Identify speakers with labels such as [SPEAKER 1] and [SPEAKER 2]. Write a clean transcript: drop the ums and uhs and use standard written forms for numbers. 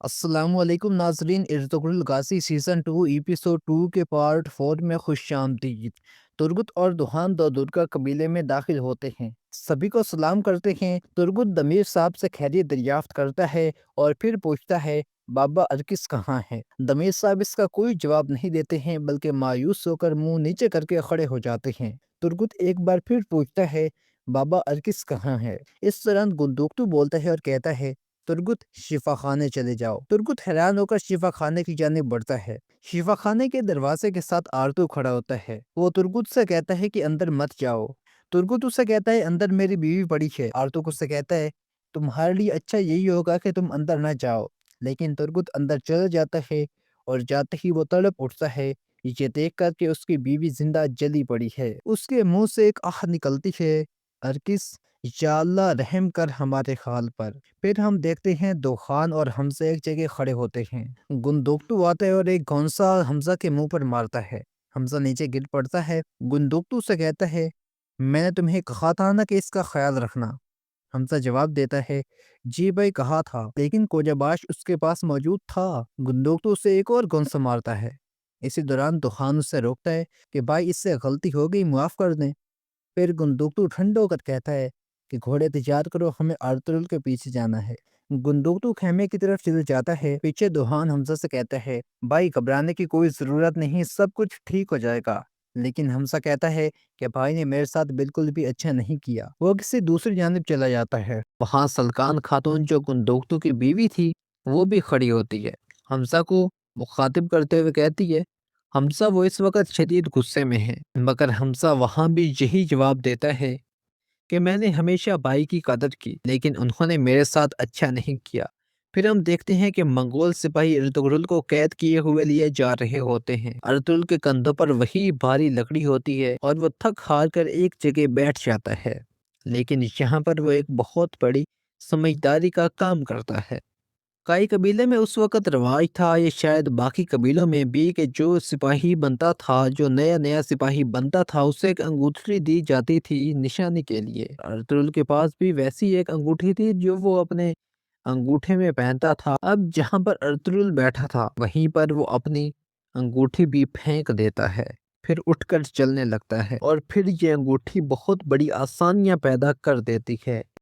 [SPEAKER 1] السلام علیکم ناظرین، ارطغرل غازی سیزن 2 ایپیسوڈ 2 کے پارٹ 4 میں خوش آمدید۔ ترگت اور دوحان دو درگا قبیلے میں داخل ہوتے ہیں، سبھی کو سلام کرتے ہیں۔ ترگت دمیر صاحب سے خیریت دریافت کرتا ہے اور پھر پوچھتا ہے بابا ارکس کہاں ہے؟ دمیر صاحب اس کا کوئی جواب نہیں دیتے ہیں بلکہ مایوس ہو کر منہ نیچے کر کے کھڑے ہو جاتے ہیں۔ ترگت ایک بار پھر پوچھتا ہے بابا ارکس کہاں ہے؟ اس دوران گندوکتو بولتا ہے اور کہتا ہے ترگت شفا خانے چلے جاؤ۔ ترگت حیران ہو کر شفا خانے کی جانب بڑھتا ہے۔ شفا خانے کے دروازے کے ساتھ آرتو کھڑا ہوتا ہے۔ وہ ترگت سے کہتا ہے کہ اندر مت جاؤ۔ ترگت اسے کہتا ہے اندر میری بیوی پڑی ہے۔ آرتو اس سے کہتا ہے تمہارے لیے اچھا یہی ہوگا کہ تم اندر نہ جاؤ، لیکن ترگت اندر چلا جاتا ہے اور جاتے ہی وہ تڑپ اٹھتا ہے یہ دیکھ کر کہ اس کی بیوی زندہ جلی پڑی ہے۔ اس کے منہ سے ایک آہ نکلتی ہے، ارکس یا اللہ رحم کر ہمارے حال پر۔ پھر ہم دیکھتے ہیں دوحان اور حمزہ ایک جگہ کھڑے ہوتے ہیں۔ گندوکتو آتا ہے اور ایک گھونسا حمزہ کے منہ پر مارتا ہے۔ حمزہ نیچے گر پڑتا ہے۔ گندوکتو سے کہتا ہے میں نے تمہیں کہا تھا نا کہ اس کا خیال رکھنا۔ حمزہ جواب دیتا ہے جی بھائی کہا تھا، لیکن کوجاباش اس کے پاس موجود تھا۔ گندوکتو اسے ایک اور گھونسا مارتا ہے۔ اسی دوران دوحان اسے روکتا ہے کہ بھائی اس سے غلطی ہو گئی، معاف کر دیں۔ پھر گندوکتو ٹھنڈا ہو کر کہتا ہے کہ گھوڑے تیار کرو، ہمیں ارطغرل کے پیچھے جانا ہے۔ گندوکتو خیمے کی طرف چل جاتا ہے۔ پیچھے دوحان حمزہ سے کہتا ہے بھائی گھبرانے کی کوئی ضرورت نہیں، سب کچھ ٹھیک ہو جائے گا۔ لیکن حمزہ کہتا ہے کہ بھائی نے میرے ساتھ بالکل بھی اچھا نہیں کیا۔ وہ کسی دوسری جانب چلا جاتا ہے۔ وہاں سلکان خاتون جو گندوکتو کی بیوی تھی وہ بھی کھڑی ہوتی ہے۔ حمزہ کو مخاطب کرتے ہوئے کہتی ہے حمزہ وہ اس وقت شدید غصے میں ہے، مگر حمزہ وہاں بھی یہی جواب دیتا ہے کہ میں نے ہمیشہ بھائی کی قدر کی، لیکن انہوں نے میرے ساتھ اچھا نہیں کیا۔ پھر ہم دیکھتے ہیں کہ منگول سپاہی ارطغرل کو قید کیے ہوئے لیے جا رہے ہوتے ہیں۔ ارطغرل کے کندھوں پر وہی بھاری لکڑی ہوتی ہے اور وہ تھک ہار کر ایک جگہ بیٹھ جاتا ہے، لیکن یہاں پر وہ ایک بہت بڑی سمجھداری کا کام کرتا ہے۔ کئی قبیلے میں اس وقت رواج تھا، یہ شاید باقی قبیلوں میں بھی، کہ جو سپاہی بنتا تھا، جو نیا سپاہی بنتا تھا، اسے ایک انگوٹھی دی جاتی تھی نشانی کے لیے۔ ارطغرل کے پاس بھی ویسی ایک انگوٹھی تھی جو وہ اپنے انگوٹھے میں پہنتا تھا۔ اب جہاں پر ارطغرل بیٹھا تھا وہیں پر وہ اپنی انگوٹھی بھی پھینک دیتا ہے، پھر اٹھ کر چلنے لگتا ہے، اور پھر یہ انگوٹھی بہت بڑی آسانیاں پیدا کر دیتی ہے۔